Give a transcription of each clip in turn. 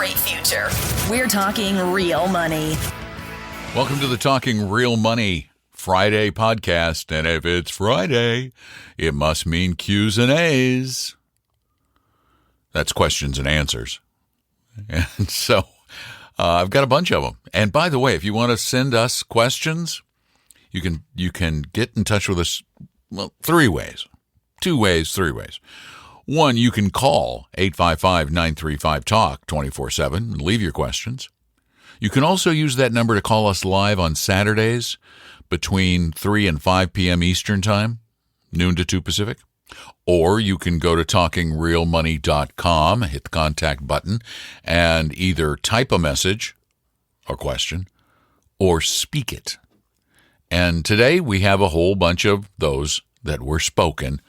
great future. We're talking real money. Welcome to the Talking Real Money Friday podcast. And if it's Friday, it must mean Q's and A's. That's questions and answers. And so I've got a bunch of them. And by the way, if you want to send us questions, you can get in touch with us, well, three ways. Three ways. One, you can call 855-935-TALK 24/7 and leave your questions. You can also use that number to call us live on Saturdays between 3 and 5 p.m. Eastern Time, noon to 2 Pacific. Or you can go to talkingrealmoney.com, hit the contact button, and either type a message or question or speak it. And today we have a whole bunch of those that were spoken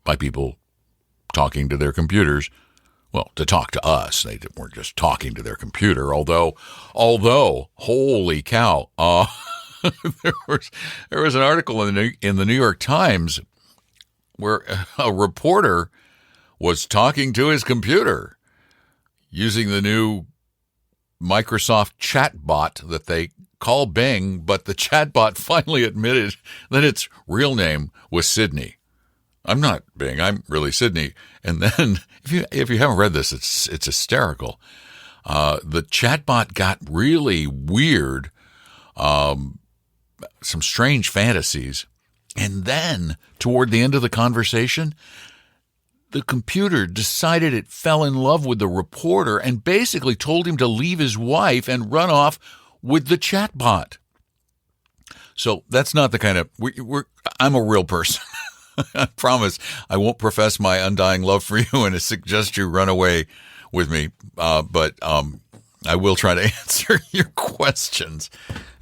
by people talking to their computers. Well, to talk to us. They weren't just talking to their computer, although, holy cow, there was an article in the New York Times where a reporter was talking to his computer using the new Microsoft chatbot that they call Bing, but the chatbot finally admitted that its real name was Sydney. I'm not Bing, I'm really Sydney. And then, if you haven't read this, it's hysterical. The chatbot got really weird, some strange fantasies. And then, toward the end of the conversation, the computer decided it fell in love with the reporter and basically told him to leave his wife and run off with the chatbot. So that's not the kind of, I'm a real person. I promise I won't profess my undying love for you and suggest you run away with me. But I will try to answer your questions.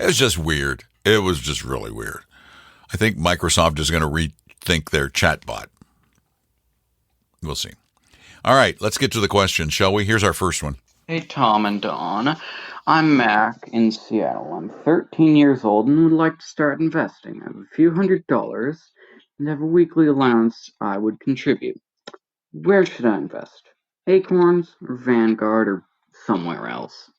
It was just weird. It was just really weird. I think Microsoft is going to rethink their chatbot. We'll see. All right, let's get to the questions, shall we? Here's our first one. Hey, Tom and Dawn. I'm Mac in Seattle. I'm 13 years old and would like to start investing. I have a few $100s and have a weekly allowance I would contribute. Where should I invest? Acorns or Vanguard or somewhere else?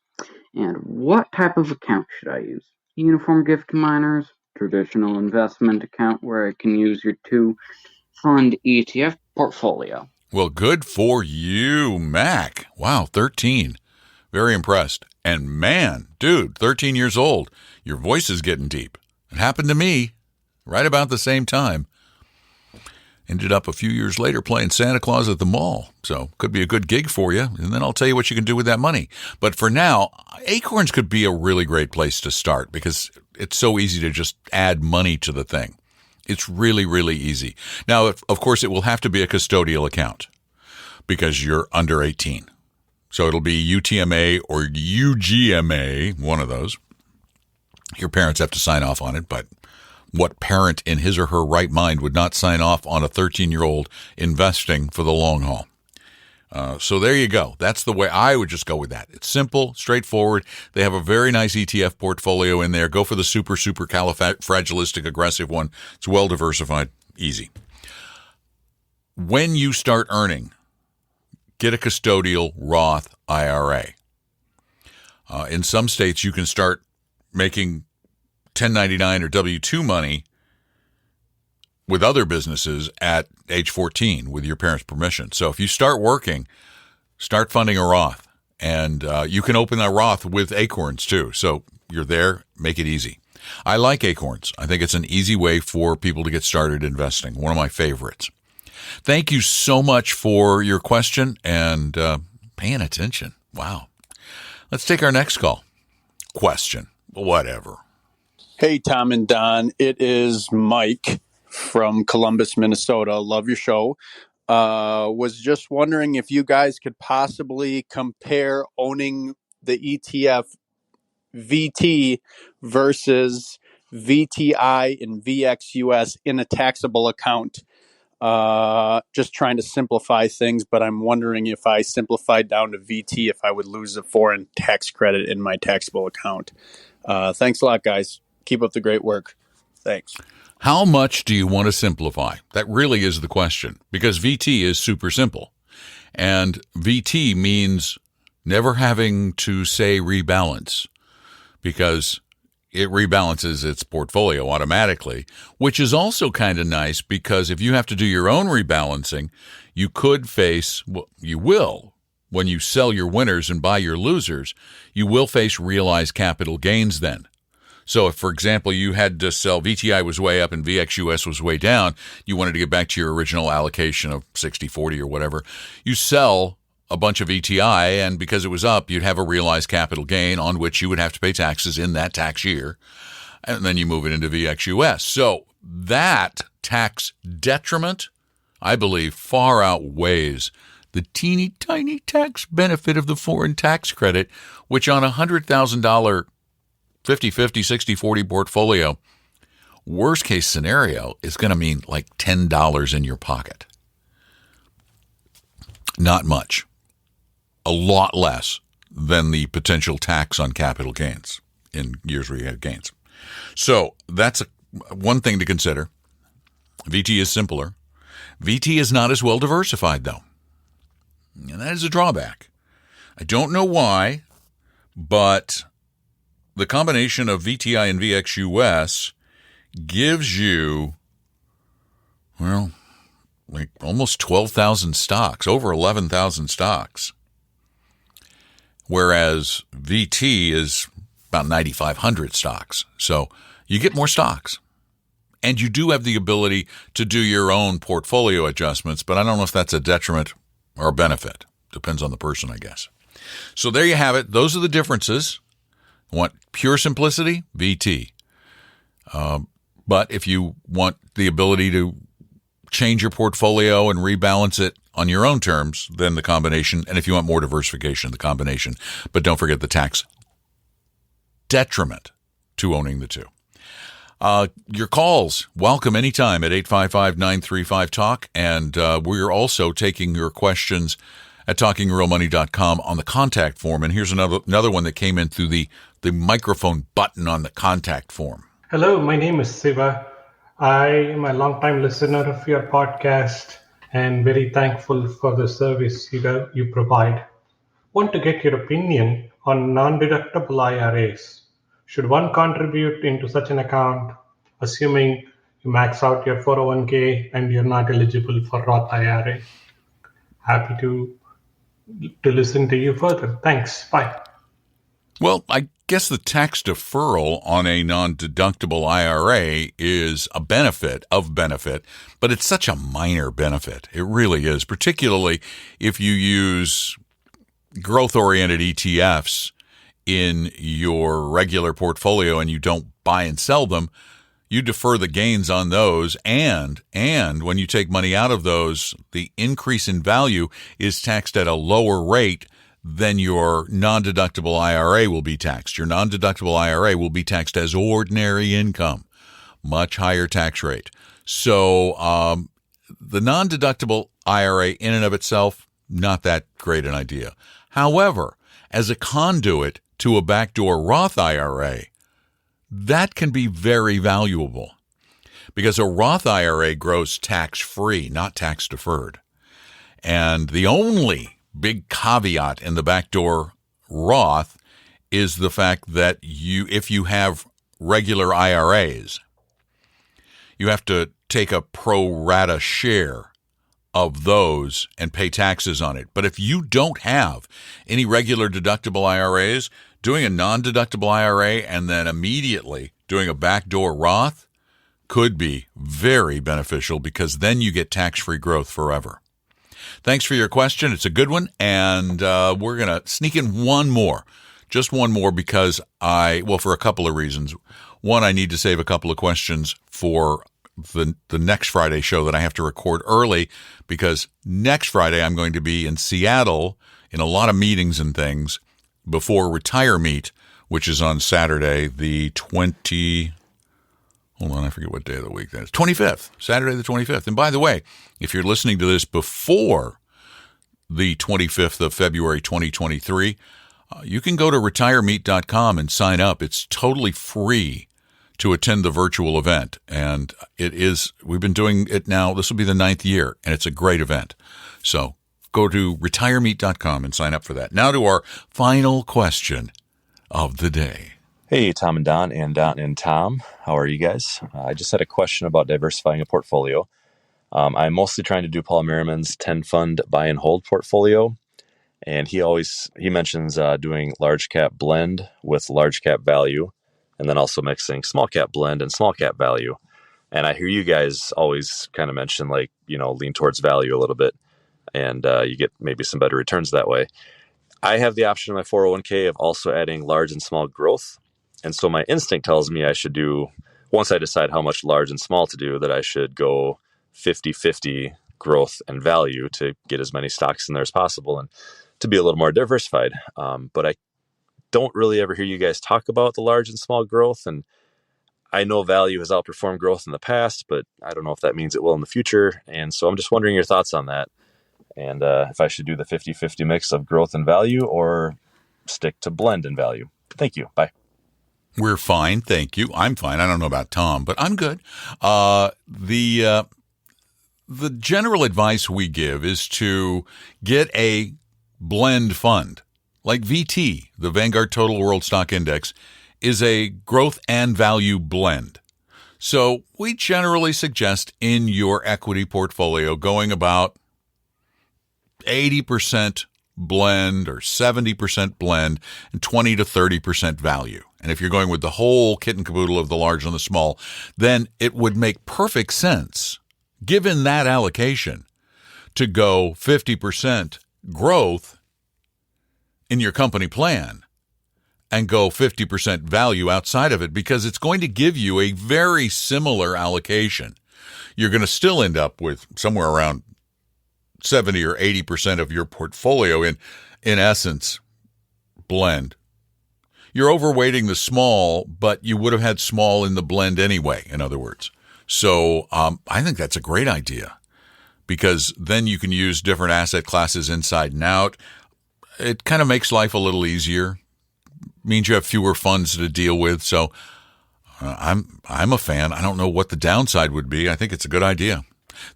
And what type of account should I use? Uniform gift to minors? Traditional investment account where I can use your two-fund ETF portfolio? Well, good for you, Mac. Wow, 13. Very impressed. And man, dude, 13 years old, your voice is getting deep. It happened to me right about the same time. Ended up a few years later playing Santa Claus at the mall. So could be a good gig for you. And then I'll tell you what you can do with that money. But for now, Acorns could be a really great place to start because it's so easy to just add money to the thing. It's really, really easy. Now, of course, it will have to be a custodial account because you're under 18. So it'll be UTMA or UGMA, one of those. Your parents have to sign off on it, but what parent in his or her right mind would not sign off on a 13-year-old investing for the long haul? So there you go. That's the way I would just go with that. It's simple, straightforward. They have a very nice ETF portfolio in there. Go for the super califragilistic aggressive one. It's well diversified, easy. When you start earning, get a custodial Roth IRA. In some states, you can start making 1099 or W-2 money with other businesses at age 14 with your parents' permission. So if you start working, start funding a Roth. And you can open a Roth with Acorns too. So you're there, make it easy. I like Acorns. I think it's an easy way for people to get started investing. One of my favorites. Thank you so much for your question and paying attention. Wow. Let's take our next call. Question. Whatever. Hey, Tom and Don. It is Mike from Columbus, Minnesota. Love your show. Was just wondering if you guys could possibly compare owning the ETF VT versus VTI and VXUS in a taxable account. Just trying to simplify things, but I'm wondering if I simplified down to VT, if I would lose a foreign tax credit in my taxable account. Thanks a lot, guys. Keep up the great work. Thanks. How much do you want to simplify? That really is the question, because VT is super simple. And VT means never having to say rebalance, because it rebalances its portfolio automatically, which is also kind of nice because if you have to do your own rebalancing, you could face, well, you will, when you sell your winners and buy your losers, you will face realized capital gains then. So if, for example, you had to sell, VTI was way up and VXUS was way down, you wanted to get back to your original allocation of 60-40 or whatever, you sell a bunch of VTI, and because it was up, you'd have a realized capital gain on which you would have to pay taxes in that tax year, and then you move it into VXUS. So that tax detriment, I believe, far outweighs the teeny tiny tax benefit of the foreign tax credit, which on a $100,000 50-50, 60-40 portfolio, worst case scenario is going to mean like $10 in your pocket. Not much. A lot less than the potential tax on capital gains in years where you had gains. So that's one thing to consider. VT is simpler. VT is not as well diversified, though. And that is a drawback. I don't know why, but the combination of VTI and VXUS gives you, well, like almost 12,000 stocks, over 11,000 stocks. Whereas VT is about 9,500 stocks. So you get more stocks. And you do have the ability to do your own portfolio adjustments, but I don't know if that's a detriment or a benefit. Depends on the person, I guess. So there you have it. Those are the differences. Want pure simplicity? VT. But if you want the ability to change your portfolio and rebalance it on your own terms, then the combination. And if you want more diversification, the combination. But don't forget the tax detriment to owning the two. Your calls, welcome anytime at 855-935-TALK. And we're also taking your questions at talkingrealmoney.com on the contact form. And here's another one that came in through the microphone button on the contact form. Hello, my name is Siva. I am a long-time listener of your podcast and very thankful for the service you provide. Want to get your opinion on non-deductible IRAs. Should one contribute into such an account, assuming you max out your 401k and you're not eligible for Roth IRA? Happy to listen to you further. Thanks. Bye. Well, I guess the tax deferral on a non-deductible IRA is a benefit, but it's such a minor benefit. It really is, particularly if you use growth-oriented ETFs in your regular portfolio and you don't buy and sell them. You defer the gains on those, and when you take money out of those, the increase in value is taxed at a lower rate than your non-deductible IRA will be taxed. Your non-deductible IRA will be taxed as ordinary income, much higher tax rate. So the non-deductible IRA in and of itself, not that great an idea. However, as a conduit to a backdoor Roth IRA, that can be very valuable because a Roth IRA grows tax-free, not tax-deferred. And the only big caveat in the backdoor Roth is the fact that if you have regular IRAs, you have to take a pro rata share of those and pay taxes on it. But if you don't have any regular deductible IRAs, doing a non-deductible IRA and then immediately doing a backdoor Roth could be very beneficial because then you get tax-free growth forever. Thanks for your question. It's a good one. And we're going to sneak in one more, just one more because for a couple of reasons. One, I need to save a couple of questions for the next Friday show that I have to record early because next Friday I'm going to be in Seattle in a lot of meetings and things before Retire Meet, which is on Saturday, the 25th, Saturday the 25th. And by the way, if you're listening to this before the 25th of February 2023, you can go to retiremeet.com and sign up. It's totally free to attend the virtual event. And we've been doing it now. This will be the 9th year, and it's a great event. So Go to retiremeet.com and sign up for that. Now to our final question of the day. Hey, Tom and Don and Tom. How are you guys? I just had a question about diversifying a portfolio. I'm mostly trying to do Paul Merriman's 10-fund buy and hold portfolio. And he mentions doing large cap blend with large cap value, and then also mixing small cap blend and small cap value. And I hear you guys always kind of mention lean towards value a little bit, and you get maybe some better returns that way. I have the option in my 401k of also adding large and small growth. And so my instinct tells me I should do, once I decide how much large and small to do, that I should go 50-50 growth and value to get as many stocks in there as possible and to be a little more diversified. But I don't really ever hear you guys talk about the large and small growth. And I know value has outperformed growth in the past, but I don't know if that means it will in the future. And so I'm just wondering your thoughts on that. And if I should do the 50-50 mix of growth and value or stick to blend and value. Thank you. Bye. We're fine, thank you. I'm fine. I don't know about Tom, but I'm good. The general advice we give is to get a blend fund. Like VT, the Vanguard Total World Stock Index, is a growth and value blend. So we generally suggest in your equity portfolio going about 80% blend or 70% blend and 20 to 30% value. And if you're going with the whole kit and caboodle of the large and the small, then it would make perfect sense, given that allocation, to go 50% growth in your company plan and go 50% value outside of it, because it's going to give you a very similar allocation. You're going to still end up with somewhere around 70 or 80% of your portfolio in essence, blend. You're overweighting the small, but you would have had small in the blend anyway, in other words. So I think that's a great idea, because then you can use different asset classes inside and out. It kind of makes life a little easier. Means you have fewer funds to deal with. So I'm a fan. I don't know what the downside would be. I think it's a good idea.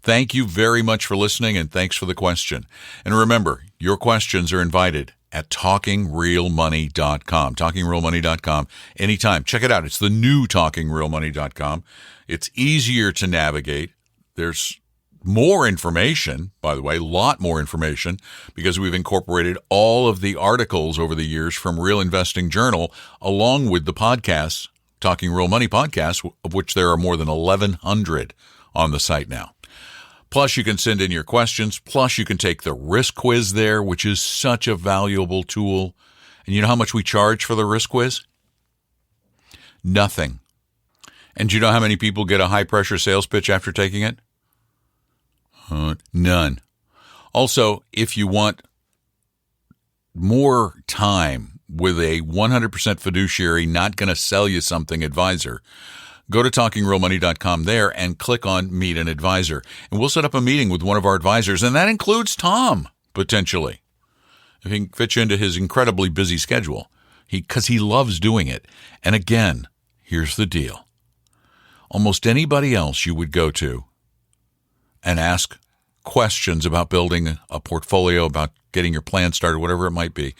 Thank you very much for listening, and thanks for the question. And remember, your questions are invited at talkingrealmoney.com. Talkingrealmoney.com anytime. Check it out. It's the new talkingrealmoney.com. It's easier to navigate. There's more information, by the way, a lot more information, because we've incorporated all of the articles over the years from Real Investing Journal along with the podcasts, Talking Real Money podcasts, of which there are more than 1,100 on the site now. Plus, you can send in your questions. Plus, you can take the risk quiz there, which is such a valuable tool. And you know how much we charge for the risk quiz? Nothing. And do you know how many people get a high-pressure sales pitch after taking it? None. Also, if you want more time with a 100% fiduciary, not going to sell you something advisor, go to talkingrealmoney.com there and click on Meet an Advisor. And we'll set up a meeting with one of our advisors, and that includes Tom, potentially, if he can fit you into his incredibly busy schedule, because he loves doing it. And again, here's the deal. Almost anybody else you would go to and ask questions about building a portfolio, about getting your plan started, whatever it might be,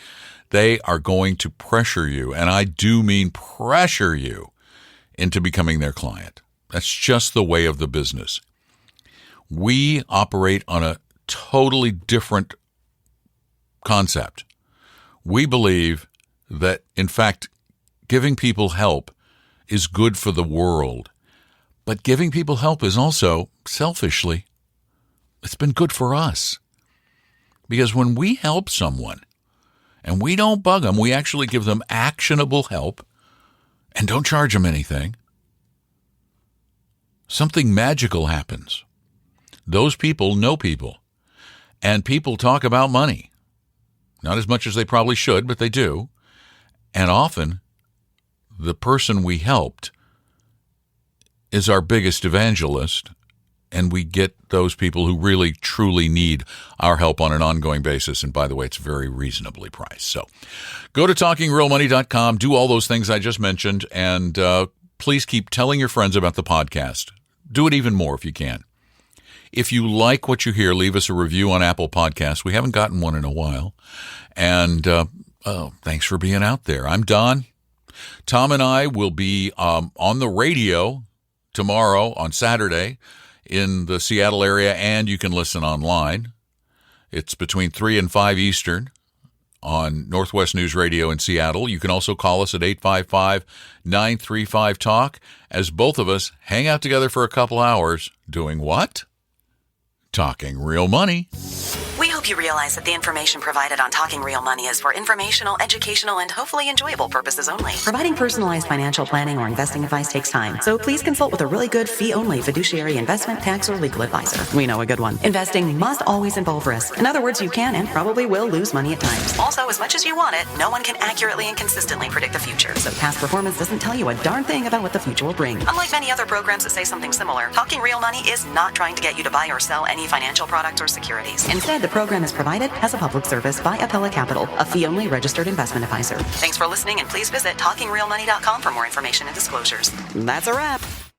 they are going to pressure you, and I do mean pressure you, into becoming their client. That's just the way of the business. We operate on a totally different concept. We believe that, in fact, giving people help is good for the world. But giving people help is also, selfishly, it's been good for us. Because when we help someone, and we don't bug them, we actually give them actionable help, and don't charge them anything, something magical happens. Those people know people, and people talk about money. Not as much as they probably should, but they do. And often, the person we helped is our biggest evangelist, and we get those people who really, truly need our help on an ongoing basis. And by the way, it's very reasonably priced. So go to talkingrealmoney.com, do all those things I just mentioned, and please keep telling your friends about the podcast. Do it even more if you can. If you like what you hear, leave us a review on Apple Podcasts. We haven't gotten one in a while. And thanks for being out there. I'm Don. Tom and I will be on the radio tomorrow on Saturday in the Seattle area, and you can listen online. It's between 3 and 5 Eastern on Northwest News Radio in Seattle. You can also call us at 855-935-TALK as both of us hang out together for a couple hours doing what? Talking real money. We hope you realize that the information provided on Talking Real Money is for informational, educational, and hopefully enjoyable purposes only. Providing personalized financial planning or investing advice takes time, so please consult with a really good fee-only fiduciary investment, tax, or legal advisor. We know a good one. Investing must always involve risk. In other words, you can and probably will lose money at times. Also, as much as you want it, no one can accurately and consistently predict the future, so past performance doesn't tell you a darn thing about what the future will bring. Unlike many other programs that say something similar, Talking Real Money is not trying to get you to buy or sell any financial products or securities. Instead, the program is provided as a public service by Appella Capital, a fee-only registered investment advisor. Thanks for listening, and please visit TalkingRealMoney.com for more information and disclosures. That's a wrap.